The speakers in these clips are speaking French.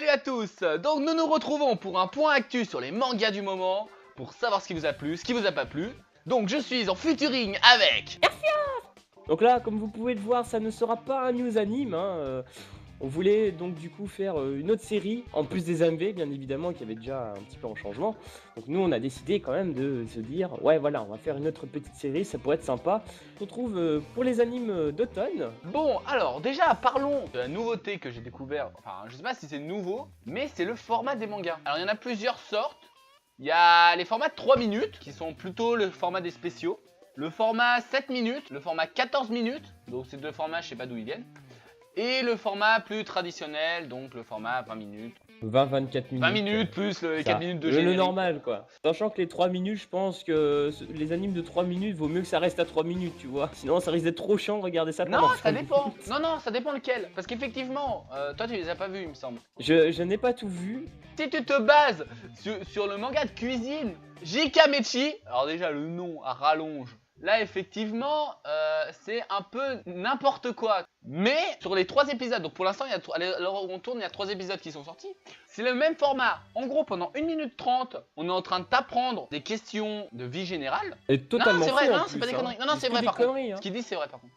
Salut à tous. Donc nous nous retrouvons pour un point actu sur les mangas du moment, pour savoir ce qui vous a plu, ce qui vous a pas plu. Donc je suis en featuring avec... Donc là, comme vous pouvez le voir, ça ne sera pas un news anime, on voulait donc du coup faire une autre série, en plus des AMV bien évidemment, qui avait déjà un petit peu en changement. Donc nous on a décidé quand même de se dire, ouais voilà, on va faire une autre petite série, ça pourrait être sympa. On se retrouve pour les animes d'automne. Bon, alors déjà parlons de la nouveauté que j'ai découvert, enfin je sais pas si c'est nouveau, mais c'est le format des mangas. Alors il y en a plusieurs sortes. Il y a les formats de 3 minutes, qui sont plutôt le format des spéciaux. Le format 7 minutes, le format 14 minutes, donc ces deux formats je sais pas d'où ils viennent. Et le format plus traditionnel, donc le format 20 minutes. 20-24 minutes. 20 minutes plus les 4 minutes de générique. Le normal quoi. Sachant que les 3 minutes, je pense que les animes de 3 minutes, vaut mieux que ça reste à 3 minutes, tu vois. Sinon ça risque d'être trop chiant de regarder ça pendant Non, 3 ça minutes. dépend. Non, ça dépend lequel. Parce qu'effectivement, toi tu les as pas vus il me semble. Je n'ai pas tout vu. Si tu te bases sur le manga de cuisine Jikamechi, alors déjà le nom à rallonge. Là, effectivement, c'est un peu n'importe quoi. Mais sur les 3 épisodes, donc pour l'instant, alors on tourne, il y a 3 épisodes qui sont sortis. C'est le même format. En gros, pendant 1 minute 30, on est en train de t'apprendre des questions de vie générale. Et totalement non, c'est vrai, faux, non, c'est pas des conneries. Non, c'est vrai par contre. Ce qu'il dit, c'est vrai par contre.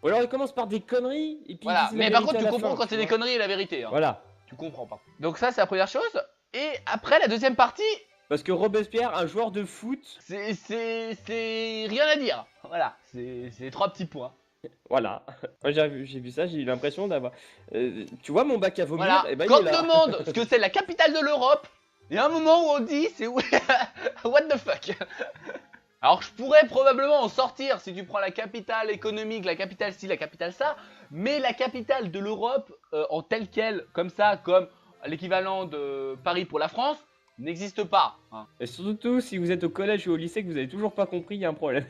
Ou alors il commence par des conneries et puis voilà, il mais par contre, tu comprends quand c'est des conneries et la vérité. Hein. Voilà. Tu comprends pas. Donc ça, c'est la première chose. Et après, la deuxième partie. Parce que Robespierre, un joueur de foot... C'est rien à dire. Voilà, c'est 3 petits points. Voilà. Moi j'ai vu ça, j'ai eu l'impression d'avoir... tu vois mon bac à vomir, voilà. Et ben, quand il est là. on demande ce que c'est la capitale de l'Europe, il y a un moment où on dit c'est what the fuck. Alors je pourrais probablement en sortir si tu prends la capitale économique, la capitale ci, la capitale ça, mais la capitale de l'Europe en telle quelle, comme ça, comme l'équivalent de Paris pour la France, n'existe pas. Hein. Et surtout, si vous êtes au collège ou au lycée que vous avez toujours pas compris, il y a un problème.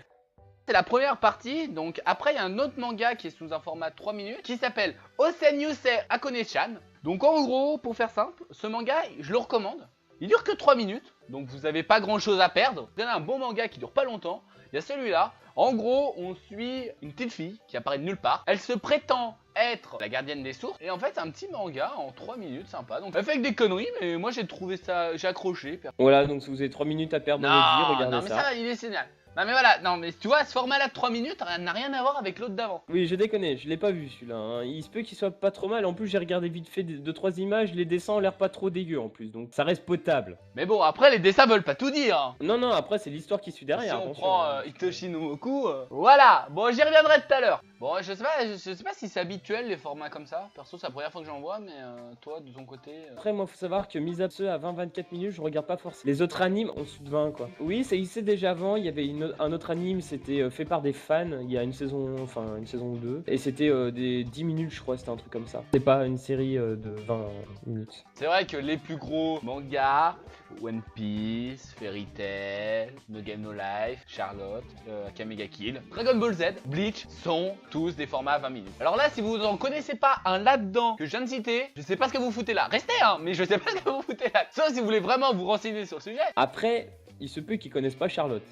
C'est la première partie, donc après il y a un autre manga qui est sous un format 3 minutes, qui s'appelle Osenyusei Akone-chan. Donc en gros, pour faire simple, ce manga, je le recommande. Il dure que 3 minutes, donc vous avez pas grand chose à perdre. Vous avez un bon manga qui dure pas longtemps, il y a celui-là. En gros, on suit une petite fille qui apparaît de nulle part. Elle se prétend être la gardienne des sources. Et en fait, c'est un petit manga en 3 minutes, sympa. Donc, elle fait avec des conneries, mais moi, j'ai trouvé ça, j'ai accroché. Voilà, donc si vous avez 3 minutes à perdre dans votre vie, regardez ça. Non, mais ça, il est génial. Non mais voilà, non mais tu vois, ce format-là de 3 minutes n'a rien à voir avec l'autre d'avant. Oui, je déconne, je l'ai pas vu celui-là. Hein. Il se peut qu'il soit pas trop mal. En plus, j'ai regardé vite fait 2-3 images. Les dessins ont l'air pas trop dégueux en plus, donc ça reste potable. Mais bon, après, les dessins veulent pas tout dire. Hein. Non, après, c'est l'histoire qui suit derrière. Si on prend Hitoshi no Moku, voilà. Bon, j'y reviendrai tout à l'heure. Bon, je sais pas si c'est habituel les formats comme ça. Perso, c'est la première fois que j'en vois, mais toi, de ton côté. Après, moi, faut savoir que mis à ce à 20-24 minutes, je regarde pas forcément. Les autres animes en dessous de 20, quoi. Oui, ça y c'est déjà avant. Il y avait un autre anime, c'était fait par des fans. Il y a une saison 2. Et c'était des 10 minutes, je crois, c'était un truc comme ça. C'est pas une série de 20 minutes. C'est vrai que les plus gros mangas, One Piece, Fairy Tail, No Game No Life, Charlotte, Akame ga Kill, Dragon Ball Z, Bleach sont tous des formats 20 minutes. Alors là, si vous en connaissez pas un là-dedans que je viens de citer, je sais pas ce que vous foutez là. Restez hein, mais je sais pas ce que vous foutez là. Sauf si vous voulez vraiment vous renseigner sur le sujet. Après, il se peut qu'ils connaissent pas Charlotte.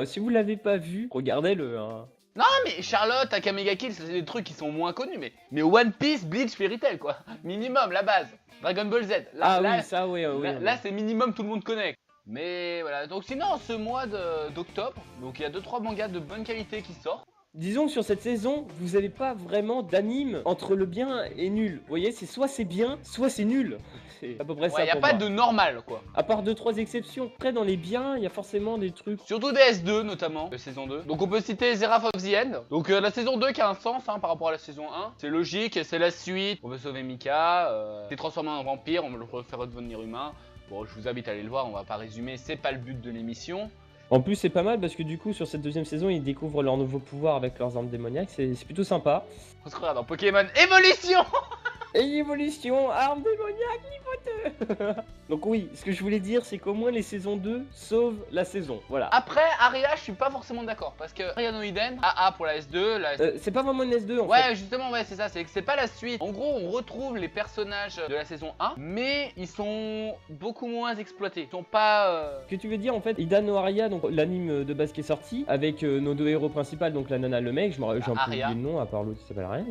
Si vous l'avez pas vu, regardez-le. Hein. Non mais Charlotte, Akame ga Kill, c'est des trucs qui sont moins connus, mais One Piece, Bleach, Fairy Tail quoi. Minimum, la base. Dragon Ball Z. Là, oui, ça, oui. Là, c'est minimum, tout le monde connaît. Mais voilà, donc sinon, ce mois d'octobre, donc il y a 2-3 mangas de bonne qualité qui sortent. Disons que sur cette saison, vous n'avez pas vraiment d'anime entre le bien et nul. Vous voyez, c'est soit c'est bien, soit c'est nul. C'est à peu près ça. Il n'y a pas de normal quoi. À part 2-3 exceptions. Après, dans les biens, il y a forcément des trucs. Surtout des S2 notamment, de saison 2. Donc on peut citer Seraph of the End. Donc la saison 2 qui a un sens hein, par rapport à la saison 1. C'est logique, c'est la suite. On veut sauver Mika. Il est transformé en vampire, on veut le refaire redevenir humain. Bon, je vous invite à aller le voir, on va pas résumer, c'est pas le but de l'émission. En plus, c'est pas mal parce que du coup, sur cette deuxième saison, ils découvrent leurs nouveaux pouvoirs avec leurs armes démoniaques. C'est plutôt sympa. On se regarde dans Pokémon Évolution. Et évolution, armes démoniaques, niveau 2. Donc oui, ce que je voulais dire, c'est qu'au moins les saisons 2 sauvent la saison. Voilà. Après, Aria, je suis pas forcément d'accord. Parce que Aria no Iden, AA pour la S2, c'est pas vraiment une S2 en fait. Ouais, justement, ouais, c'est ça. C'est pas la suite. En gros, on retrouve les personnages de la saison 1, mais ils sont beaucoup moins exploités. Ils sont pas... Ce que tu veux dire, en fait, Ida no Aria, donc l'anime de base qui est sorti, avec nos deux héros principaux, donc la nana, le mec, j'ai un peu oublié le nom, à part l'autre qui s'appelle rien.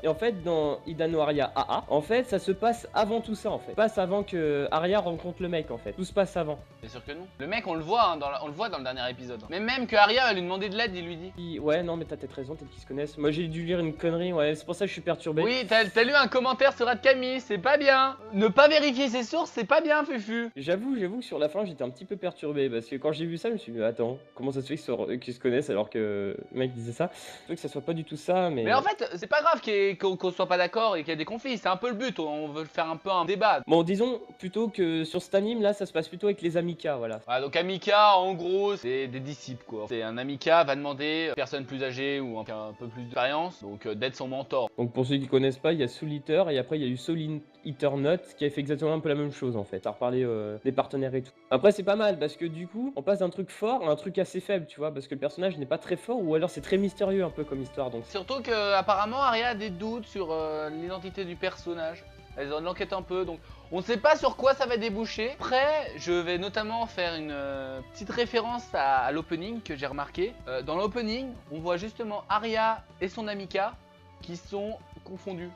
Et en fait, dans Ida no Aria, Arya AA. En fait, ça se passe avant tout ça en fait. Ça se passe avant que Arya rencontre le mec en fait. Tout se passe avant. Bien sûr que non. Le mec, on le voit, hein, on le voit dans le dernier épisode. Mais même que Arya lui demandait de l'aide, il lui dit. Ouais, non, mais t'as peut-être raison, peut-être qu'ils se connaissent. Moi, j'ai dû lire une connerie, ouais, c'est pour ça que je suis perturbé. Oui, t'as lu un commentaire sur Camille, c'est pas bien. Ne pas vérifier ses sources, c'est pas bien, Fufu. J'avoue que sur la fin, j'étais un petit peu perturbé parce que quand j'ai vu ça, je me suis dit, attends, comment ça se fait qu'ils se connaissent alors que le mec disait ça? Je veux que ça soit pas du tout ça, mais. Mais en fait, c'est pas grave qu'on soit pas d'accord et qu'il y ait des conflits, c'est un peu le but. On veut faire un peu un débat. Bon, disons plutôt que sur cet anime là, ça se passe plutôt avec les Amika, voilà. Voilà, donc Amika, en gros, c'est des disciples quoi. C'est un Amika va demander à une personne plus âgée ou avec un peu plus d'expérience, donc d'être son mentor. Donc pour ceux qui connaissent pas, il y a Soul Eater et après il y a eu Soul Eater Not qui a fait exactement un peu la même chose en fait. Ça a reparlé des partenaires et tout. Après c'est pas mal parce que du coup, on passe d'un truc fort à un truc assez faible, tu vois, parce que le personnage n'est pas très fort ou alors c'est très mystérieux un peu comme histoire. Donc surtout que apparemment Arya a des doutes sur l'identité du personnage. Elle en enquête un peu, donc on ne sait pas sur quoi ça va déboucher. Après, je vais notamment faire une petite référence à l'opening que j'ai remarqué. Dans l'opening, on voit justement Arya et son Amika qui sont confondus,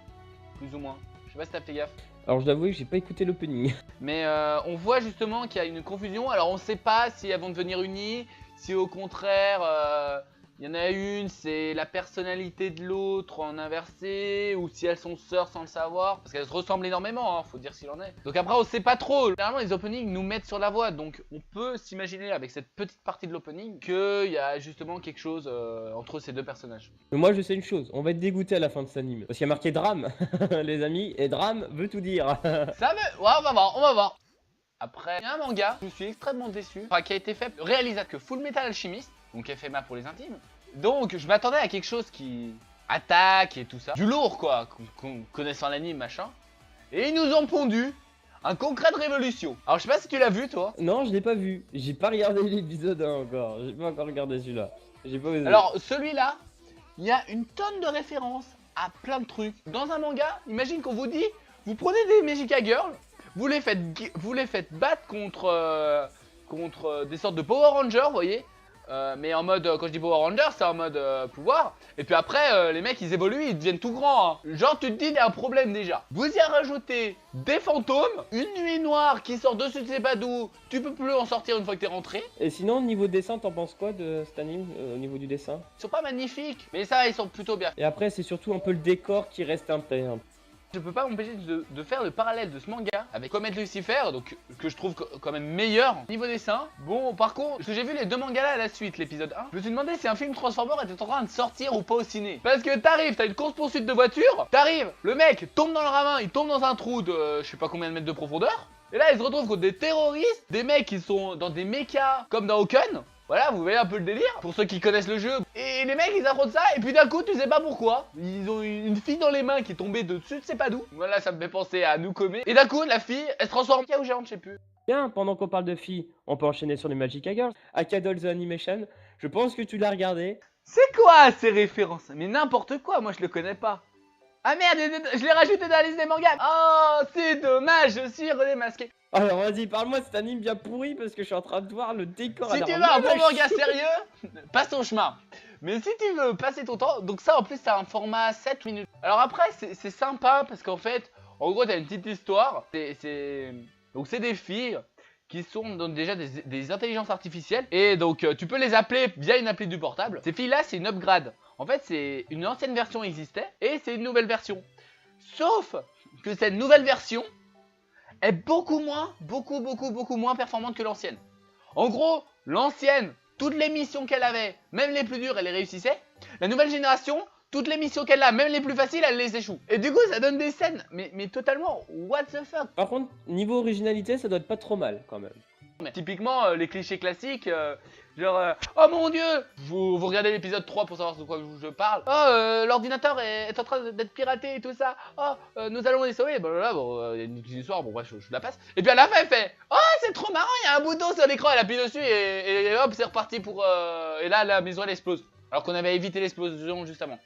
plus ou moins. Je sais pas si t'as fait gaffe. alors je dois avouer que j'ai pas écouté l'opening. Mais on voit justement qu'il y a une confusion. Alors on sait pas si elles vont devenir unies, si au contraire il y en a une, c'est la personnalité de l'autre en inversé, ou si elles sont sœurs sans le savoir, parce qu'elles se ressemblent énormément, hein, faut dire s'il en est. Donc après on sait pas trop, généralement les openings nous mettent sur la voie, donc on peut s'imaginer avec cette petite partie de l'opening qu'il y a justement quelque chose entre ces deux personnages. Mais moi je sais une chose, on va être dégoûté à la fin de cet anime. Parce qu'il y a marqué drame, les amis, et drame veut tout dire. Ça veut... Ouais, on va voir. Après, il y a un manga, je suis extrêmement déçu, enfin qui a été fait, réalisateur que Full Metal Alchemist, donc FMA pour les intimes. Donc je m'attendais à quelque chose qui attaque et tout ça, du lourd quoi, connaissant l'anime machin. Et ils nous ont pondu un concret de révolution. Alors je sais pas si tu l'as vu toi. Non, je l'ai pas vu, j'ai pas regardé l'épisode 1 encore, j'ai pas encore regardé celui-là. J'ai pas osé. Alors celui-là, il y a une tonne de références à plein de trucs. Dans un manga, imagine qu'on vous dit, vous prenez des Magica Girls, vous les faites battre contre des sortes de Power Rangers, vous voyez. Mais en mode, quand je dis Power Rangers, c'est en mode pouvoir. Et puis après, les mecs, ils évoluent, ils deviennent tout grands. Hein. Genre, tu te dis, il y a un problème déjà. Vous y rajoutez des fantômes, une nuit noire qui sort dessus de ses badous. Tu peux plus en sortir une fois que t'es rentré. Et sinon, niveau dessin, t'en penses quoi de cet anime, au niveau du dessin? Ils sont pas magnifiques, mais ça, ils sont plutôt bien. Et après, c'est surtout un peu le décor qui reste un peu. Je peux pas m'empêcher de faire le parallèle de ce manga avec Comet Lucifer, donc que je trouve quand même meilleur niveau dessin. Bon, par contre, parce que j'ai vu les deux mangas là à la suite, l'épisode 1, je me suis demandé si un film Transformer était en train de sortir ou pas au ciné. Parce que t'arrives, t'as une course-poursuite de voiture, t'arrives, le mec tombe dans le ravin, il tombe dans un trou de je sais pas combien de mètres de profondeur. Et là, il se retrouve contre des terroristes, des mecs qui sont dans des mechas comme dans Hoken. Voilà, vous voyez un peu le délire, pour ceux qui connaissent le jeu. Et les mecs, ils affrontent ça, et puis d'un coup, tu sais pas pourquoi, ils ont une fille dans les mains qui est tombée dessus, tu sais pas d'où. Voilà, ça me fait penser à Nukome. Et d'un coup, la fille, elle se transforme en Kia ou géante, je sais plus. Bien, pendant qu'on parle de filles, on peut enchaîner sur les Magica Girls. Akadol The Animation, je pense que tu l'as regardé. C'est quoi ces références? Mais n'importe quoi, moi je le connais pas. Ah merde, je l'ai rajouté dans la liste des mangas. Oh, c'est dommage, je suis redémasqué. Alors vas-y, parle-moi de cet anime bien pourri parce que je suis en train de voir le décor. Si tu veux un bon manga sérieux, passe ton chemin. Mais si tu veux passer ton temps, donc ça en plus c'est un format 7 minutes. Alors après c'est sympa parce qu'en fait, en gros t'as une petite histoire. Donc c'est des filles qui sont donc déjà des intelligences artificielles. Et donc tu peux les appeler via une appli du portable. Ces filles là c'est une upgrade. En fait c'est une ancienne version existait et c'est une nouvelle version. Sauf que cette nouvelle version est beaucoup moins performante que l'ancienne. En gros, l'ancienne, toutes les missions qu'elle avait, même les plus dures, elle les réussissait. La nouvelle génération, toutes les missions qu'elle a, même les plus faciles, elle les échoue. Et du coup, ça donne des scènes, mais totalement what the fuck. Par contre, niveau originalité, ça doit être pas trop mal quand même. Mais typiquement, les clichés classiques, genre, oh mon dieu, vous regardez l'épisode 3 pour savoir de quoi je parle. Oh, l'ordinateur est en train d'être piraté et tout ça. Oh, nous allons les sauver. Blablabla, bon, il y a une petite histoire, bon, bref, je la passe. Et puis à la fin, elle fait, oh, c'est trop marrant, il y a un bouton sur l'écran, elle appuie dessus et hop, c'est reparti pour. Et là, la maison elle explose. Alors qu'on avait évité l'explosion juste avant.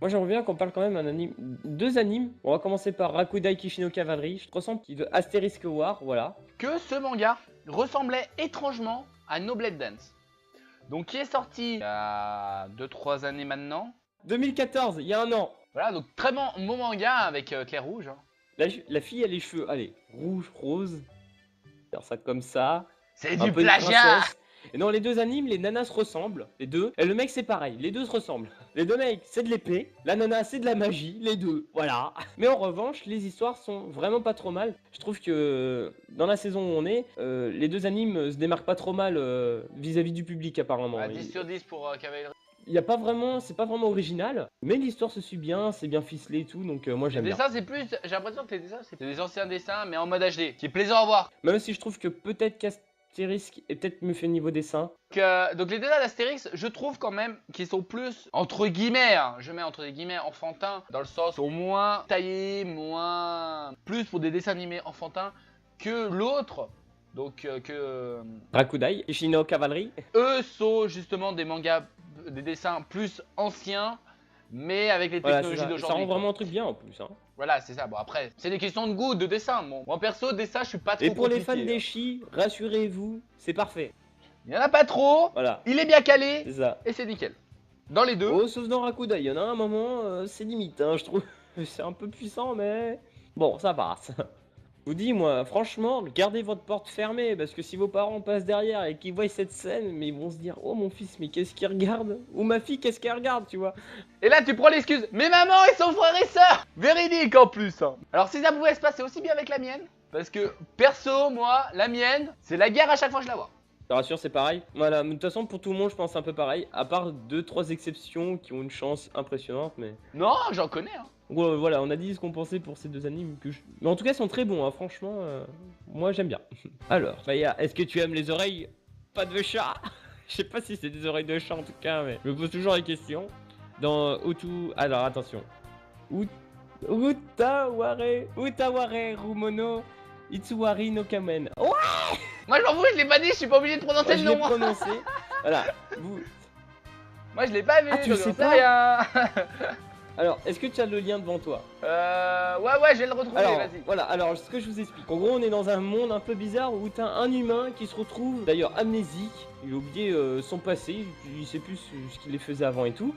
Moi j'aimerais bien qu'on parle quand même d'un anime, deux animes. On va commencer par Rakudai Kishino Cavalry. Je te ressens petit de Asterisk War, voilà. Que ce manga ressemblait étrangement à No Blade Dance. Donc qui est sorti il y a 2-3 années maintenant. 2014, il y a un an. Voilà, donc très bon manga avec Clair Rouge. Hein. La fille a les cheveux, allez, rouge, rose. Faire ça comme ça. C'est Un du peu une plagiat. princesse. Et dans les deux animes, les nanas se ressemblent, les deux. Et le mec, c'est pareil, les deux se ressemblent. Les deux mecs, c'est de l'épée. La nana, c'est de la magie, les deux, voilà. Mais en revanche, les histoires sont vraiment pas trop mal. Je trouve que dans la saison où on est, les deux animes se démarquent pas trop mal vis-à-vis du public, apparemment. Ah, 10 sur 10 pour Cavalerie. Il y a pas vraiment, c'est pas vraiment original, mais l'histoire se suit bien, c'est bien ficelé et tout, donc moi j'aime Les bien. dessins, c'est plus. J'ai l'impression que les dessins, c'est des anciens dessins, mais en mode HD, qui est plaisant à voir. Même si je trouve que peut-être qu'Astérisk est peut-être mieux fait niveau dessin. Donc les dessins d'Astérix, je trouve quand même qu'ils sont plus, entre guillemets, hein, je mets entre guillemets enfantins, dans le sens, sont moins taillés, plus pour des dessins animés enfantins que l'autre. Donc Rakudai, Ishino Cavalry. eux sont justement des mangas, des dessins plus anciens, mais avec les Voilà, technologies ça d'aujourd'hui. rend vraiment un truc bien en plus. Hein. Voilà, c'est ça. Bon après, c'est des questions de goût, de dessin. Bon, moi perso, dessin, je suis pas trop Et pour les fans compliqué, hein. d'Eshi, rassurez-vous, c'est parfait. Il y en a pas trop. Voilà, Il est bien calé c'est ça. et c'est nickel. Dans les deux. Oh, sauf dans Rakudai, il y en a un moment, c'est limite, hein, je trouve. C'est un peu puissant, mais bon, ça passe. Je vous dis, moi, franchement, gardez votre porte fermée, parce que si vos parents passent derrière et qu'ils voient cette scène, mais ils vont se dire, oh mon fils, mais qu'est-ce qu'il regarde? Ou ma fille, qu'est-ce qu'elle regarde, tu vois? Et là, tu prends l'excuse. Mais maman et son frère et sœur. Véridique en plus. Hein. Alors si ça pouvait se passer aussi bien avec la mienne, parce que perso, moi, la mienne, c'est la guerre à chaque fois que je la vois. Je te rassure, c'est pareil. Voilà, de toute façon, pour tout le monde, je pense un peu pareil, à part 2-3 exceptions qui ont une chance impressionnante, mais... Non, j'en connais. Hein. Ouais, voilà, on a dit ce qu'on pensait pour ces deux animes. Mais en tout cas, ils sont très bons, hein, franchement. Moi, j'aime bien. Alors, Maya, est-ce que tu aimes les oreilles pas de chat? Je sais pas si c'est des oreilles de chat en tout cas, mais je me pose toujours la question. Dans Otu. Alors, attention. Utaware Rumono Itsuwari no Kamen. Oh, Moi, je m'en fous, je l'ai pas dit, je suis pas obligé de prononcer je le l'ai nom. prononcé. Voilà. Moi, je l'ai pas vu. Ah, tu donc le j'en sais pas rien. Alors, est-ce que tu as le lien devant toi? Ouais, je vais le retrouver, Alors, vas-y. voilà, alors ce que je vous explique. En gros, on est dans un monde un peu bizarre où t'as un humain qui se retrouve, d'ailleurs amnésique, il a oublié son passé, il sait plus ce qu'il faisait avant et tout.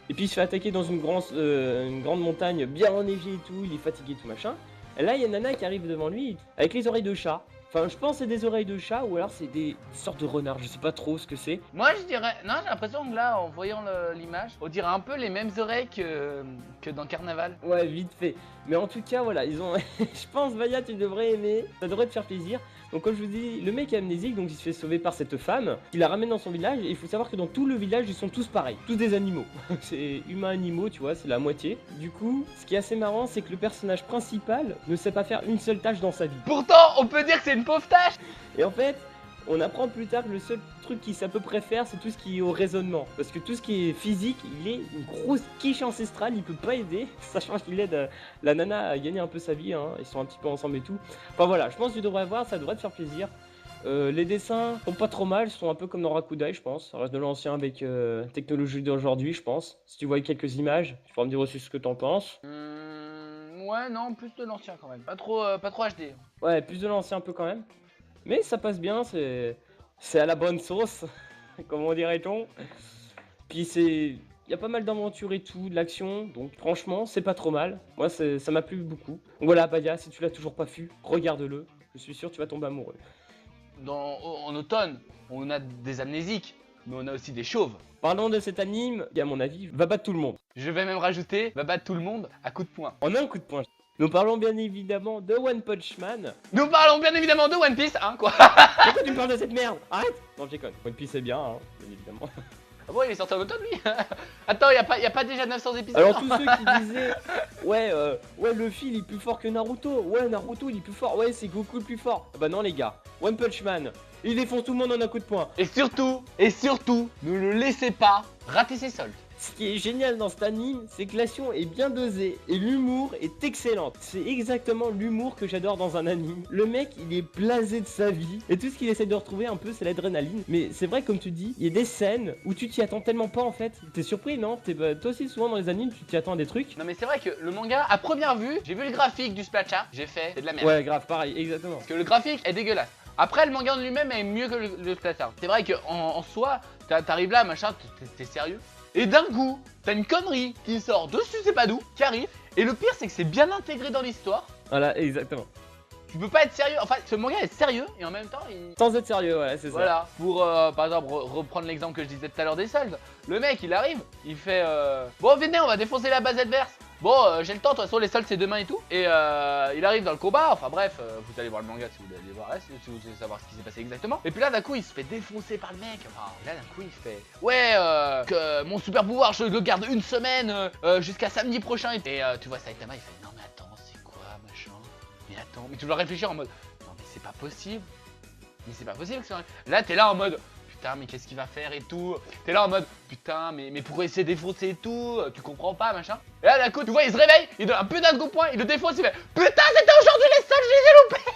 Et puis il se fait attaquer dans une grande montagne bien enneigée et tout, il est fatigué tout machin. Et là, il y a une nana qui arrive devant lui avec les oreilles de chat. Enfin, je pense que c'est des oreilles de chat ou alors c'est des sortes de renards, je sais pas trop ce que c'est. Moi, je dirais. Non, j'ai l'impression que là, en voyant l'image, on dirait un peu les mêmes oreilles que dans Carnaval. Ouais, vite fait. Mais en tout cas, voilà, ils ont. Je pense, Vaya, tu devrais aimer. Ça devrait te faire plaisir. Donc, comme je vous dis, le mec est amnésique, donc il se fait sauver par cette femme qui la ramène dans son village. Et il faut savoir que dans tout le village, ils sont tous pareils. Tous des animaux. C'est humains-animaux, tu vois, c'est la moitié. Du coup, ce qui est assez marrant, c'est que le personnage principal ne sait pas faire une seule tâche dans sa vie. Pourtant, on peut dire que c'est une pauvre tâche. Et en fait, on apprend plus tard que le seul truc qu'il sait à peu près faire, c'est tout ce qui est au raisonnement. Parce que tout ce qui est physique, il est une grosse quiche ancestrale, il peut pas aider, sachant qu'il aide la nana à gagner un peu sa vie, hein. Ils sont un petit peu ensemble et tout. Enfin voilà, je pense que tu devrais voir, ça devrait te faire plaisir. Les dessins sont pas trop mal, sont un peu comme dans Rakudai, je pense. Ça reste de l'ancien avec technologie d'aujourd'hui, je pense. Si tu vois quelques images, tu pourras me dire aussi ce que t'en penses. Ouais, non, plus de l'ancien quand même. Pas trop HD. Ouais, plus de l'ancien un peu quand même. Mais ça passe bien, c'est à la bonne sauce, comment dirait-on. Puis il y a pas mal d'aventures et tout, de l'action, donc franchement, c'est pas trop mal. Moi, ça m'a plu beaucoup. Donc voilà, Baya, si tu l'as toujours pas vu, regarde-le. Je suis sûr que tu vas tomber amoureux. En automne, on a des amnésiques, mais on a aussi des chauves. Parlons de cet anime qui, à mon avis, va battre tout le monde. Je vais même rajouter, va battre tout le monde à coup de poing. En un coup de poing. Nous parlons bien évidemment de One Punch Man. Nous parlons bien évidemment de One Piece, hein, quoi. Pourquoi tu me parles de cette merde? Arrête. Non, je déconne. One Piece c'est bien, hein, bien évidemment. Ah bon, il est sorti en automne, lui. Attends, y a pas déjà 900 épisodes? Alors tous ceux qui disaient ouais Luffy il est plus fort que Naruto, ouais Naruto il est plus fort, ouais c'est Goku le plus fort. Ah bah non les gars, One Punch Man, il défonce tout le monde en un coup de poing. Et surtout, ne le laissez pas rater ses soldes. Ce qui est génial dans cet anime, c'est que l'action est bien dosée et l'humour est excellent. C'est exactement l'humour que j'adore dans un anime. Le mec, il est blasé de sa vie et tout ce qu'il essaie de retrouver un peu, c'est l'adrénaline. Mais c'est vrai, comme tu dis, il y a des scènes où tu t'y attends tellement pas en fait. T'es surpris, non? Toi aussi, souvent dans les animes, tu t'y attends à des trucs. Non mais c'est vrai que le manga, à première vue, j'ai vu le graphique du Splacha, j'ai fait, c'est de la merde. Ouais, grave, pareil, exactement. Parce que le graphique est dégueulasse. Après, le manga en lui-même est mieux que le Splacha. C'est vrai qu'en soi, t'arrives là, machin, t'es sérieux? Et d'un coup, t'as une connerie qui sort de je sais pas d'où, qui arrive. Et le pire, c'est que c'est bien intégré dans l'histoire. Voilà, exactement. Tu peux pas être sérieux. Enfin, ce manga est sérieux et en même temps, il. Sans être sérieux, voilà, c'est ça. Voilà. Pour, par exemple, reprendre l'exemple que je disais tout à l'heure des soldes. Le mec, il arrive, il fait bon, venez, on va défoncer la base adverse. Bon, j'ai le temps, de toute façon, les soldes, c'est demain et tout. Et il arrive dans le combat. Enfin, bref, vous allez voir le manga si vous allez voir, si vous voulez savoir ce qui s'est passé exactement. Et puis là, d'un coup, il se fait défoncer par le mec. Enfin, là, d'un coup, il fait ouais, que mon super pouvoir, je le garde une semaine jusqu'à samedi prochain. Et tu vois Saitama, il fait non, mais attends, c'est quoi, machin. Mais attends, mais tu dois réfléchir en mode non, mais c'est pas possible. Mais c'est pas possible que ça. Là, t'es là en mode putain, mais qu'est-ce qu'il va faire et tout. T'es là en mode putain, mais pourquoi il s'est défoncé et tout. Tu comprends pas, machin. Et là, d'un coup, tu vois, il se réveille, il donne un putain de coup de poing, il le défonce, il fait putain, c'était aujourd'hui les soldes, je les ai loupés.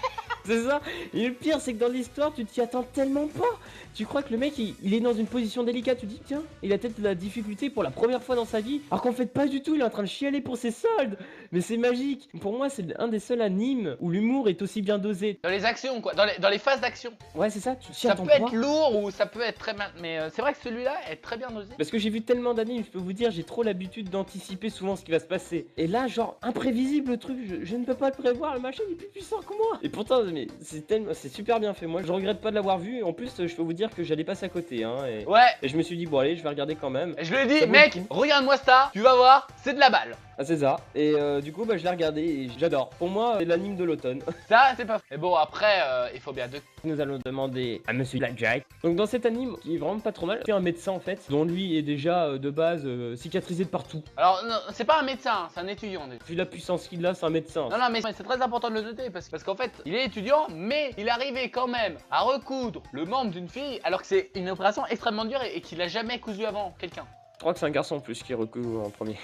C'est ça. Et le pire, c'est que dans l'histoire, tu t'y attends tellement pas. Tu crois que le mec, il est dans une position délicate. Tu dis, tiens, il a peut-être de la difficulté pour la première fois dans sa vie. Alors qu'en fait, pas du tout. Il est en train de chialer pour ses soldes. Mais c'est magique. Pour moi, c'est un des seuls animes où l'humour est aussi bien dosé. Dans les actions, quoi. Dans les phases d'action. Ouais, c'est ça. Tu t'y Ça attends peut pas. être lourd ou ça peut être très mal. Mais c'est vrai que celui-là est très bien dosé. Parce que j'ai vu tellement d'animes, je peux vous dire, j'ai trop l'habitude d'anticiper souvent ce qui va se passer. Et là, genre, imprévisible le truc, je ne peux pas le prévoir, le machin il est plus puissant que moi. Et pourtant, mais c'est super bien fait. Moi, je regrette pas de l'avoir vu. Et en plus, je peux vous dire que j'allais passer à côté. Hein, Ouais. Et je me suis dit, bon, allez, je vais regarder quand même. Et je lui ai dit, Ça vaut mec, le coup. regarde-moi ça, tu vas voir, c'est de la balle. Ah, c'est ça. Et du coup, bah, je l'ai regardé et j'adore. Pour moi, c'est l'anime de l'automne. Ça, c'est pas. Et bon, après, il faut bien deux. Nous allons demander à Monsieur Blackjack. Donc, dans cet anime, qui est vraiment pas trop mal, c'est un médecin en fait, dont lui est déjà de base cicatrisé de partout. Alors, non, c'est pas un médecin, c'est un étudiant. Vu la puissance qu'il a, c'est un médecin. Non, non, mais c'est très important de le noter parce qu'en fait, il est étudiant, mais il arrivait quand même à recoudre le membre d'une fille alors que c'est une opération extrêmement dure et qu'il a jamais cousu avant quelqu'un. Je crois que c'est un garçon en plus qui recoue en premier.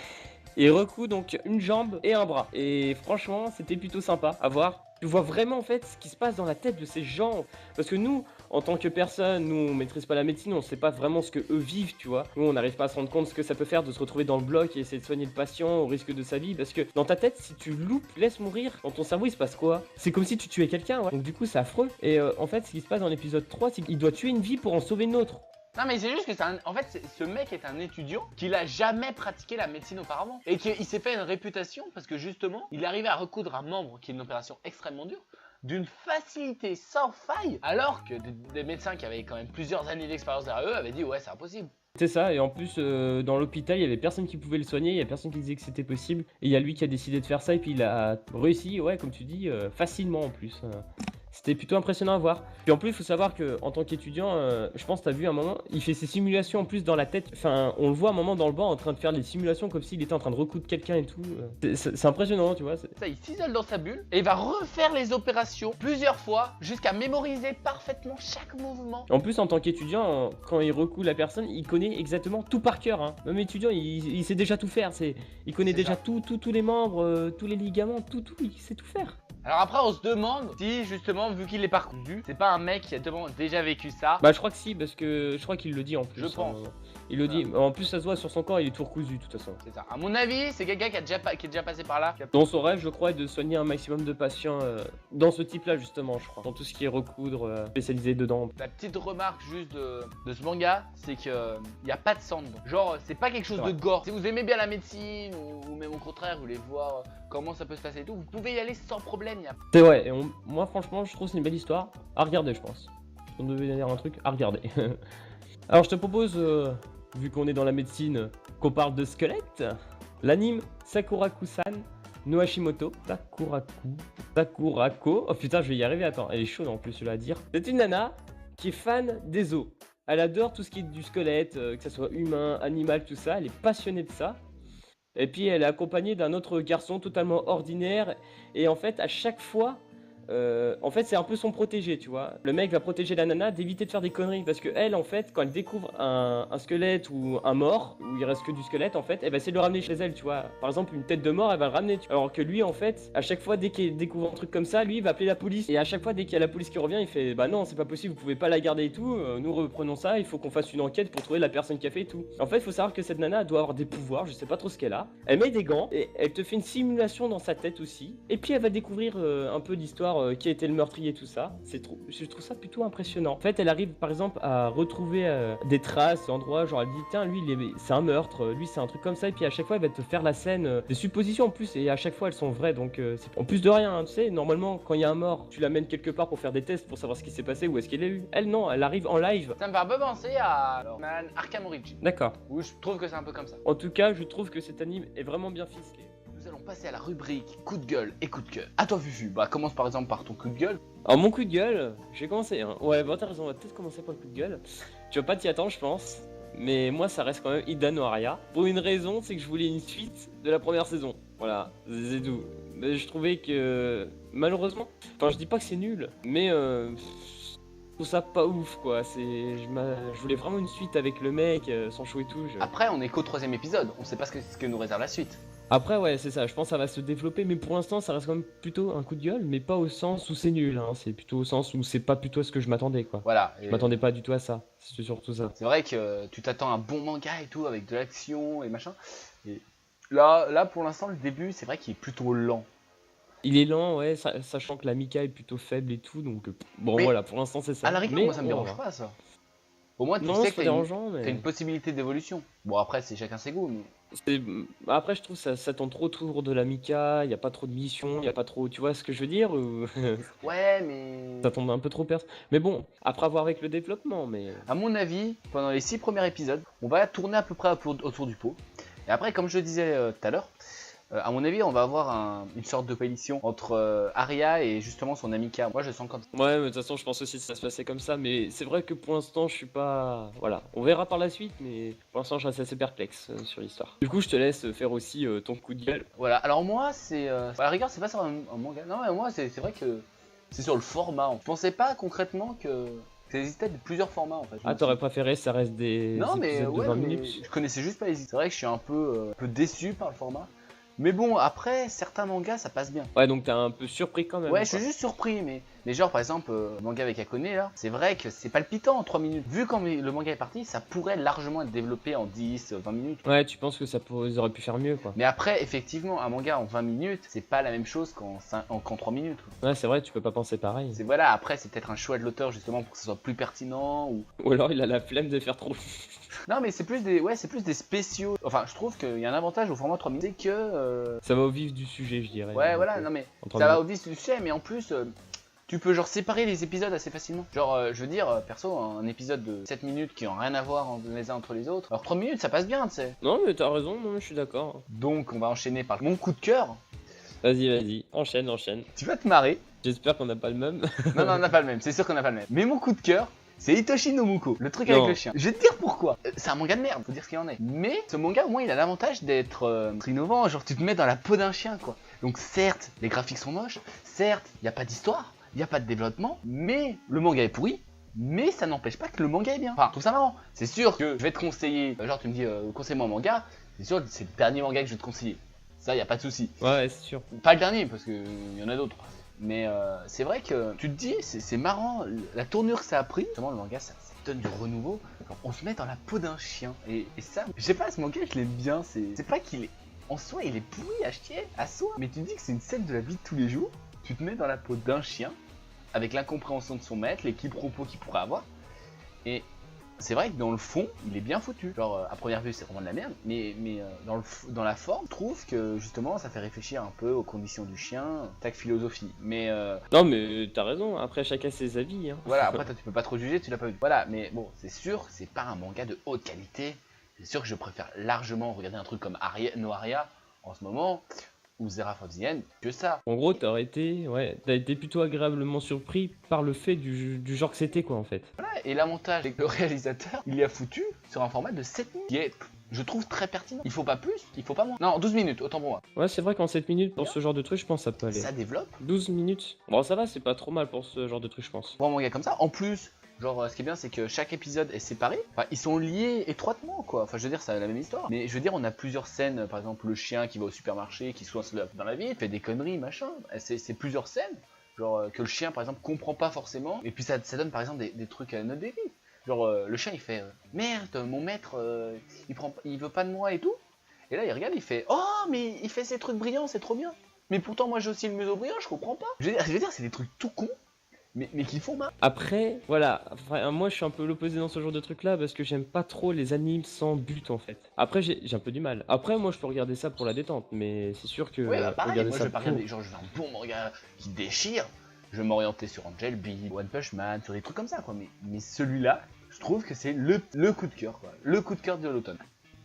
Il recoue donc une jambe et un bras. Et franchement, c'était plutôt sympa à voir. Tu vois vraiment en fait ce qui se passe dans la tête de ces gens. Parce que nous, en tant que personne, nous on maîtrise pas la médecine, on sait pas vraiment ce que eux vivent, tu vois. Nous on n'arrive pas à se rendre compte ce que ça peut faire de se retrouver dans le bloc et essayer de soigner le patient au risque de sa vie. Parce que dans ta tête, si tu loupes, laisse mourir, dans ton cerveau il se passe quoi? C'est comme si tu tuais quelqu'un, ouais. Donc du coup c'est affreux. Et en fait, ce qui se passe dans l'épisode 3, c'est qu'il doit tuer une vie pour en sauver une autre. Non mais c'est juste que en fait ce mec est un étudiant qui n'a jamais pratiqué la médecine auparavant et qu'il s'est fait une réputation parce que justement il arrivait à recoudre un membre qui est une opération extrêmement dure d'une facilité sans faille alors que des médecins qui avaient quand même plusieurs années d'expérience derrière eux avaient dit ouais c'est impossible. C'est ça, et en plus dans l'hôpital il y avait personne qui pouvait le soigner, il y a personne qui disait que c'était possible, et il y a lui qui a décidé de faire ça et puis il a réussi, ouais comme tu dis, facilement en plus. C'était plutôt impressionnant à voir. Puis en plus, il faut savoir que en tant qu'étudiant, je pense que tu as vu un moment, il fait ses simulations en plus dans la tête. Enfin, on le voit un moment dans le banc en train de faire des simulations comme s'il était en train de recoudre quelqu'un et tout. C'est impressionnant, tu vois. Ça, il s'isole dans sa bulle et il va refaire les opérations plusieurs fois jusqu'à mémoriser parfaitement chaque mouvement. En plus, en tant qu'étudiant, quand il recoue la personne, il connaît exactement tout par cœur. Hein. Même étudiant, il sait déjà tout faire. Il connaît déjà tous les membres, tous les ligaments, tout, il sait tout faire. Alors après on se demande si justement vu qu'il est parcouru, c'est pas un mec qui a déjà vécu ça. Bah je crois que si parce que je crois qu'il le dit en plus. Je pense. Il le dit. En plus ça se voit sur son corps, il est tout recousu de toute façon. C'est ça. À mon avis c'est quelqu'un qui est déjà passé par là. Dans son rêve je crois est de soigner un maximum de patients dans ce type là justement je crois. Dans tout ce qui est recoudre, spécialisé dedans. La petite remarque juste de ce manga c'est que y a pas de sang dedans. Genre c'est pas quelque chose de gore. Si vous aimez bien la médecine ou même au contraire vous voulez voir comment ça peut se passer et tout, vous pouvez y aller sans problème. C'est vrai, et moi franchement je trouve que c'est une belle histoire à regarder je pense. On devait dire un truc à regarder. Alors je te propose, vu qu'on est dans la médecine, qu'on parle de squelette. L'anime Sakuraku-san no Hashimoto. Sakurako. Oh putain je vais y arriver, attends, elle est chaude en plus je à dire. C'est une nana qui est fan des os. Elle adore tout ce qui est du squelette, que ce soit humain, animal, tout ça, elle est passionnée de ça. Et puis elle est accompagnée d'un autre garçon totalement ordinaire. Et en fait, à chaque fois, en fait, c'est un peu son protégé, tu vois. Le mec va protéger la nana d'éviter de faire des conneries. Parce que elle, en fait, quand elle découvre un squelette ou un mort, où il reste que du squelette, en fait, elle va essayer de le ramener chez elle, tu vois. Par exemple, une tête de mort, elle va le ramener. Alors que lui, en fait, à chaque fois, dès qu'il découvre un truc comme ça, lui, il va appeler la police. Et à chaque fois, dès qu'il y a la police qui revient, il fait bah non, c'est pas possible, vous pouvez pas la garder et tout. Nous reprenons ça, il faut qu'on fasse une enquête pour trouver la personne qui a fait et tout. En fait, il faut savoir que cette nana doit avoir des pouvoirs, je sais pas trop ce qu'elle a. Elle met des gants et elle te fait une simulation dans sa tête aussi. Et puis, elle va découvrir un peu l'histoire qui a été le meurtrier, tout ça. Je trouve ça plutôt impressionnant. En fait, elle arrive par exemple à retrouver des traces, endroits, genre elle dit tiens, lui c'est un meurtre, lui c'est un truc comme ça, et puis à chaque fois elle va te faire la scène, des suppositions en plus, et à chaque fois elles sont vraies, donc c'est en plus de rien, hein, tu sais, normalement quand il y a un mort, tu l'amènes quelque part pour faire des tests pour savoir ce qui s'est passé, où est-ce qu'elle est eu. Elle non, elle arrive en live. Ça me fait un peu penser à Batman Arkham Origins, D'accord. où je trouve que c'est un peu comme ça. En tout cas, je trouve que cet anime est vraiment bien ficelé. Nous allons passer à la rubrique coup de gueule et coup de cœur. À toi Fufu, bah commence par exemple par ton coup de gueule. Alors mon coup de gueule, j'ai commencé, hein. Ouais, bah t'as raison, on va peut-être commencer par le coup de gueule. Tu vas pas t'y attendre, je pense. Mais moi, ça reste quand même Ida no Aria. Pour une raison, c'est que je voulais une suite de la première saison. Voilà, c'est tout. Mais je trouvais que, malheureusement, enfin, je dis pas que c'est nul, mais je trouve ça pas ouf, quoi. Je voulais vraiment une suite avec le mec, sans chaud et tout. Après, on est qu'au 3ème épisode, on sait pas ce que nous réserve la suite. Après, ouais, c'est ça, je pense que ça va se développer, mais pour l'instant, ça reste quand même plutôt un coup de gueule, mais pas au sens où c'est nul, hein. C'est plutôt au sens où c'est pas plutôt ce que je m'attendais, quoi. Voilà. Je m'attendais pas du tout à ça, c'est surtout ça. C'est vrai que tu t'attends à un bon manga et tout, avec de l'action et machin. Et là pour l'instant, le début, c'est vrai qu'il est plutôt lent. Il est lent, ouais, sachant que la Mika est plutôt faible et tout, donc bon, Mais voilà, pour l'instant, c'est ça. À la rigueur, Mais moi ça me on dérange verra. pas ça. Au moins, tu Non, sais c'est que pas dérangeant, t'as mais. une possibilité d'évolution. Bon, après, c'est chacun ses goûts, mais. Après, je trouve ça tourne trop autour de la Mika, il y a pas trop de missions, il y a pas trop. Tu vois ce que je veux dire ou... Ouais, mais. Ça tombe un peu trop perse. Mais bon, après avoir avec le développement, mais. À mon avis, pendant les 6 premiers épisodes, on va tourner à peu près autour du pot. Et après, comme je disais tout à l'heure, à mon avis, on va avoir une sorte de coalition entre Arya et justement son Amika. Moi, je sens comme ça. Ouais, mais de toute façon, je pense aussi que ça se passait comme ça. Mais c'est vrai que pour l'instant, je suis pas. Voilà, on verra par la suite, mais pour l'instant, je reste assez perplexe sur l'histoire. Du coup, je te laisse faire aussi ton coup de gueule. Voilà, alors moi, c'est. À la rigueur, c'est pas sur un manga. Non, mais moi, c'est vrai que c'est sur le format. Je pensais pas concrètement que ça existait plusieurs formats en fait. Ah, t'aurais préféré ça reste des Non, mais épisodes de ouais, 20 mais minutes? je connaissais juste pas les. C'est vrai que je suis un peu déçu par le format. Mais bon, après, certains mangas, ça passe bien. Ouais, donc t'es un peu surpris quand même. Ouais, quoi. je suis juste surpris, mais genre par exemple, le manga avec Akone là, c'est vrai que c'est palpitant en 3 minutes. Vu quand le manga est parti, ça pourrait largement être développé en 10, 20 minutes. Ouais, tu penses que ils auraient pu faire mieux, quoi. Mais après, effectivement, un manga en 20 minutes, c'est pas la même chose qu'en 3 minutes. Quoi. Ouais, c'est vrai, tu peux pas penser pareil. C'est voilà, après, c'est peut-être un choix de l'auteur justement pour que ce soit plus pertinent ou. Ou alors il a la flemme de faire trop. Non, mais c'est plus des spéciaux. Enfin, je trouve qu'il y a un avantage au format 3 minutes, c'est que. Ça va au vif du sujet, je dirais. Ouais, donc, voilà, non mais en ça 3 va au minutes. vif du sujet, mais en plus, tu peux genre séparer les épisodes assez facilement. Genre, je veux dire, perso, un épisode de 7 minutes qui ont rien à voir les uns entre les autres. Alors 3 minutes, ça passe bien, tu sais. Non, mais t'as raison, non, je suis d'accord. Donc, on va enchaîner par mon coup de cœur. Vas-y, enchaîne. Tu vas te marrer. J'espère qu'on n'a pas le même. Non, on n'a pas le même, c'est sûr qu'on n'a pas le même. Mais mon coup de cœur, c'est Hitoshi no Muko, le truc avec Non. le chien. Je vais te dire pourquoi. C'est un manga de merde, faut dire ce qu'il en est. Mais ce manga, au moins, il a l'avantage d'être innovant. Genre, tu te mets dans la peau d'un chien, quoi. Donc, certes, les graphiques sont moches. Certes, il n'y a pas d'histoire. Il n'y a pas de développement. Mais le manga est pourri. Mais ça n'empêche pas que le manga est bien. Enfin, je trouve ça marrant. C'est sûr que je vais te conseiller. Genre, tu me dis, conseille-moi un manga. C'est sûr que c'est le dernier manga que je vais te conseiller. Ça, il n'y a pas de souci. Ouais, c'est sûr. Pas le dernier, parce qu'il y en a d'autres. Mais c'est vrai que tu te dis, c'est marrant, la tournure que ça a pris. Justement, le manga, ça donne du renouveau. Alors, on se met dans la peau d'un chien. Et ça, je sais pas, ce manga, je l'aime bien. C'est pas qu'il est. En soi, il est pourri à chier, à soi. Mais tu te dis que c'est une scène de la vie de tous les jours. Tu te mets dans la peau d'un chien, avec l'incompréhension de son maître, les quiproquos qu'il pourrait avoir. Et c'est vrai que dans le fond, il est bien foutu. Genre, à première vue, c'est vraiment de la merde, mais dans la forme, je trouve que justement, ça fait réfléchir un peu aux conditions du chien, tac philosophie. Mais Non, mais t'as raison, après chacun ses avis. Hein. voilà, après, toi, tu peux pas trop juger, tu l'as pas vu. Voilà, mais bon, c'est sûr que c'est pas un manga de haute qualité. C'est sûr que je préfère largement regarder un truc comme No Aria en ce moment, ou Zera of the End, que ça. En gros, t'as été plutôt agréablement surpris par le fait du genre que c'était, quoi, en fait. Voilà, et l'avantage, c'est que le réalisateur, il y a foutu sur un format de 7 minutes, qui est, je trouve, très pertinent. Il faut pas plus, il faut pas moins. Non, 12 minutes, autant pour moi. Ouais, c'est vrai qu'en 7 minutes, pour ce genre de truc, je pense que ça peut aller. Ça développe. 12 minutes. Bon, ça va, c'est pas trop mal pour ce genre de truc, je pense. Pour un manga comme ça, en plus, genre, ce qui est bien, c'est que chaque épisode est séparé. Enfin, ils sont liés étroitement, quoi. Enfin, je veux dire, ça a la même histoire. Mais je veux dire, on a plusieurs scènes. Par exemple, le chien qui va au supermarché, qui soit dans la vie, fait des conneries, machin. C'est plusieurs scènes. Genre, que le chien, par exemple, comprend pas forcément. Et puis, ça donne, par exemple, des trucs à notre débit. Genre, le chien, il fait merde, mon maître, il veut pas de moi et tout. Et là, il regarde, il fait oh, mais il fait ces trucs brillants, c'est trop bien. Mais pourtant, moi j'ai aussi le museau brillant, je comprends pas. Je veux dire c'est des trucs tout cons, mais qui font mal. Après, voilà, enfin, moi je suis un peu l'opposé dans ce genre de truc là parce que j'aime pas trop les animes sans but en fait. Après, j'ai un peu du mal. Après, moi je peux regarder ça pour la détente, mais c'est sûr que Ouais, bah pareil, regarder moi ça je vais pas pour. regarder, genre je veux un bon manga qui déchire, je vais m'orienter sur Angel Beat, One Punch Man, sur des trucs comme ça quoi. Mais celui-là, je trouve que c'est le coup de cœur quoi. Le coup de cœur de l'automne.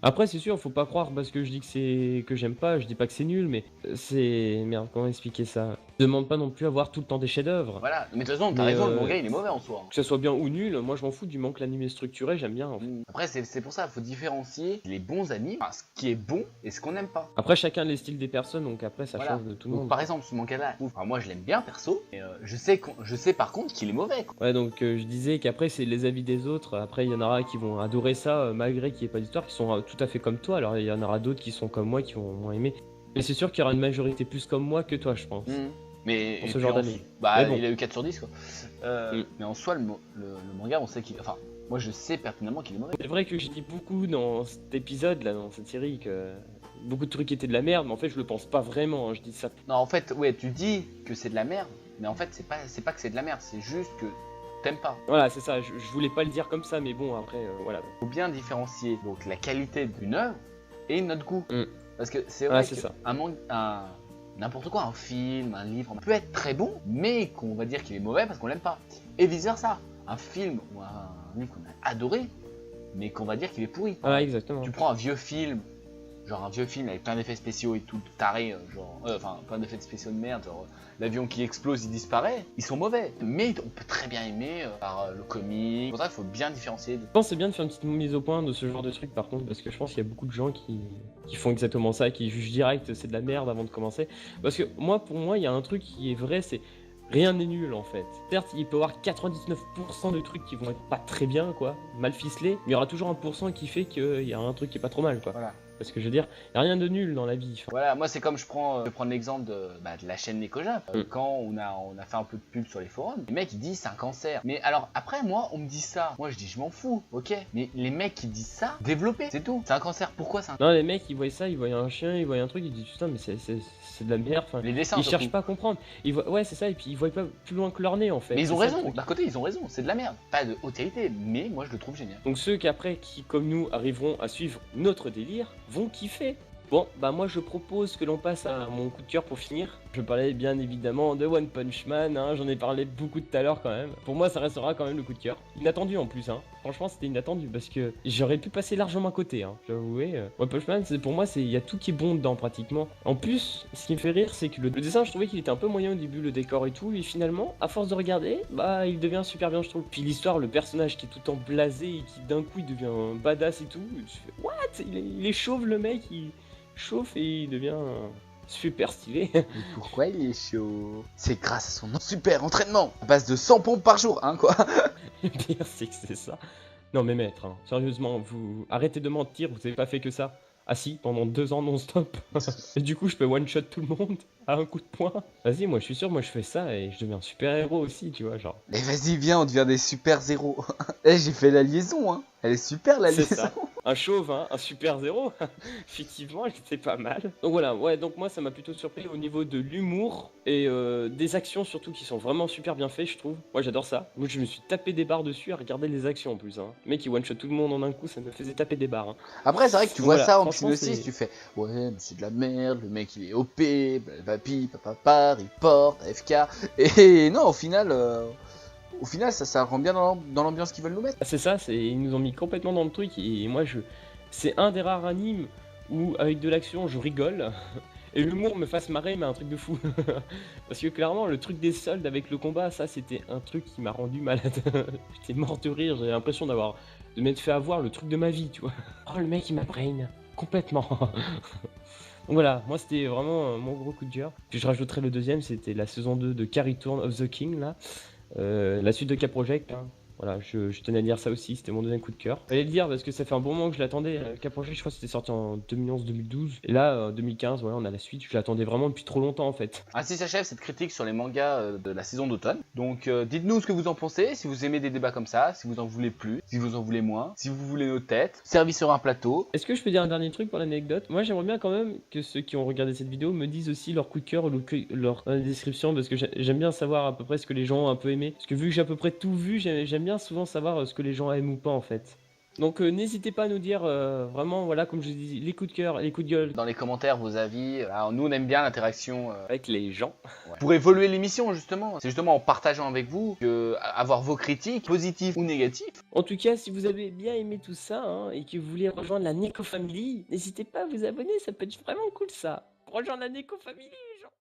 Après, c'est sûr, faut pas croire parce que je dis que j'aime pas, je dis pas que c'est nul, mais c'est. Merde, comment expliquer ça? Je demande pas non plus à voir tout le temps des chefs-d'œuvre. Voilà, mais de toute façon, t'as Mais raison, le manga il est mauvais en soi. que ça soit bien ou nul, moi je m'en fous du moment que l'anime est structuré, j'aime bien en fait. Après, c'est pour ça, faut différencier les bons animes, enfin, ce qui est bon et ce qu'on n'aime pas. Après, chacun les styles des personnes, donc après ça Voilà. change de tout le Donc, monde. par exemple, ce manga-là, enfin, moi je l'aime bien perso, et je sais par contre qu'il est mauvais. Quoi. Ouais, donc je disais qu'après c'est les avis des autres. Après, il y en aura qui vont adorer ça malgré qu'il n'y ait pas d'histoire, qui sont tout à fait comme toi. Alors, il y en aura d'autres qui sont comme moi, qui vont moins aimer. Mais c'est sûr qu'il y aura une majorité plus comme moi que toi, je pense. Mais Pour et ce puis genre en- d'anime. Bah, Mais bon. il a eu 4 sur 10 quoi. Mais en soi, le manga, on sait qu'il. Enfin, moi je sais pertinemment qu'il est mauvais. C'est vrai que j'ai dit beaucoup dans cet épisode, là, dans cette série, que beaucoup de trucs étaient de la merde, mais en fait, je le pense pas vraiment. Hein, je dis ça. Non, en fait, ouais, tu dis que c'est de la merde, mais en fait, c'est pas que c'est de la merde, c'est juste que t'aimes pas. Voilà, c'est ça. Je voulais pas le dire comme ça, mais bon, après, voilà. Faut bien différencier donc la qualité d'une œuvre et notre goût. Parce que c'est Ouais, vrai c'est que ça. n'importe quoi, un film, un livre, peut être très bon, mais qu'on va dire qu'il est mauvais parce qu'on l'aime pas. Et vice versa, un film ou un livre qu'on a adoré, mais qu'on va dire qu'il est pourri. Ouais, exactement. Tu prends un vieux film, genre un vieux film avec plein d'effets spéciaux et tout taré, enfin plein d'effets spéciaux de merde, genre l'avion qui explose, il disparaît, ils sont mauvais. Mais on peut très bien aimer par le comic. Pour ça, il faut bien différencier. Je pense que c'est bien de faire une petite mise au point de ce genre de truc par contre, parce que je pense qu'il y a beaucoup de gens qui font exactement ça, qui jugent direct c'est de la merde avant de commencer. Parce que pour moi, il y a un truc qui est vrai, c'est rien n'est nul en fait. Certes, il peut y avoir 99% de trucs qui vont être pas très bien, quoi, mal ficelés, mais il y aura toujours 1% qui fait qu'il y a un truc qui est pas trop mal, quoi. Voilà. Parce que je veux dire, il n'y a rien de nul dans la vie. Enfin, Voilà, moi c'est comme je vais prendre l'exemple de la chaîne Nekoja. Quand on a fait un peu de pub sur les forums, les mecs ils disent c'est un cancer. Mais alors après moi on me dit ça, moi je dis je m'en fous, ok. Mais les mecs qui disent ça, développez, c'est tout. C'est un cancer, pourquoi c'est un non, les mecs, ils voient ça, ils voient un chien, ils voient un truc, ils disent putain, mais c'est de la merde. Enfin, Les dessins ils surtout. cherchent pas à comprendre. Ouais, c'est ça, et puis ils voient pas plus loin que leur nez en fait. Mais ils ont C'est ça, le raison, truc. d'un côté ils ont raison, c'est de la merde. Pas de haute qualité, mais moi je le trouve génial. Donc ceux qui comme nous arriveront à suivre notre délire vont kiffer. Bon, bah moi je propose que l'on passe à mon coup de cœur pour finir. Je parlais bien évidemment de One Punch Man, hein, j'en ai parlé beaucoup tout à l'heure quand même. Pour moi ça restera quand même le coup de cœur. Inattendu en plus, hein. Franchement c'était inattendu parce que j'aurais pu passer largement à côté, hein. J'avoue. One Punch Man, pour moi il y a tout qui est bon dedans pratiquement. En plus, ce qui me fait rire c'est que le dessin, je trouvais qu'il était un peu moyen au début, le décor et tout, et finalement, à force de regarder, bah il devient super bien je trouve. Puis l'histoire, le personnage qui est tout en blasé et qui d'un coup il devient un badass et tout, tu fais what, il est chauve le mec, il chauffe et il devient super stylé. Mais pourquoi il est chaud? C'est grâce à son super entraînement, à base de 100 pompes par jour, hein quoi. Le pire c'est que c'est ça. Non mais maître, hein, sérieusement, vous arrêtez de mentir, vous avez pas fait que ça. Ah si, pendant 2 ans non-stop. Et du coup je peux one-shot tout le monde à un coup de poing. Vas-y, moi je suis sûr, moi je fais ça et je deviens super héros aussi, tu vois, genre. Mais vas-y viens, on devient des super zéros. Eh j'ai fait la liaison, hein. Elle est super la C'est liaison. ça. Un chauve, hein, un super zéro. Effectivement, c'était pas mal. Donc voilà, ouais, donc moi ça m'a plutôt surpris au niveau de l'humour et des actions surtout qui sont vraiment super bien faites, je trouve. Moi j'adore ça. Moi je me suis tapé des barres dessus à regarder les actions en plus. Hein. Le mec qui one-shot tout le monde en un coup, ça me faisait taper des barres. Hein. Après c'est vrai que tu vois Voilà, ça en franchement, film c'est- aussi, tu fais ouais mais c'est de la merde, le mec il est OP, papi, papa, report, AFK. Et non au final ça rend bien dans l'ambiance qu'ils veulent nous mettre. Ah, c'est ça, ils nous ont mis complètement dans le truc et moi c'est un des rares animes où avec de l'action je rigole et l'humour me fasse marrer mais un truc de fou. Parce que clairement le truc des soldes avec le combat, ça c'était un truc qui m'a rendu malade. J'étais mort de rire, j'avais l'impression de m'être fait avoir le truc de ma vie, tu vois. Oh le mec il m'a brain complètement. Donc voilà, moi c'était vraiment mon gros coup de cœur. Puis je rajouterai le deuxième, c'était la saison 2 de Carry Return of the King là. La suite de K-Project, hein. Voilà, je tenais à dire ça aussi, c'était mon deuxième coup de cœur. Fallait le dire parce que ça fait un bon moment que je l'attendais. K-Project, je crois que c'était sorti en 2011-2012. Et là, 2015, voilà, on a la suite. Je l'attendais vraiment depuis trop longtemps en fait. Ainsi s'achève cette critique sur les mangas de la saison d'automne. Donc dites-nous ce que vous en pensez, si vous aimez des débats comme ça, si vous en voulez plus, si vous en voulez moins, si vous voulez nos têtes, servis sur un plateau. Est-ce que je peux dire un dernier truc pour l'anecdote? Moi, j'aimerais bien quand même que ceux qui ont regardé cette vidéo me disent aussi leur coup de cœur ou leur description, parce que j'aime bien savoir à peu près ce que les gens ont un peu aimé. Parce que vu que j'ai à peu près tout vu, j'aime bien souvent savoir ce que les gens aiment ou pas en fait. Donc n'hésitez pas à nous dire vraiment, voilà, comme je dis, les coups de cœur et les coups de gueule Dans les commentaires, vos avis. Alors, nous, on aime bien l'interaction. avec les gens. Pour évoluer l'émission, justement. C'est justement en partageant avec vous que avoir vos critiques, positives ou négatives. En tout cas, si vous avez bien aimé tout ça hein, et que vous voulez rejoindre la Neko Family, n'hésitez pas à vous abonner, ça peut être vraiment cool ça. Rejoindre la Neko Family.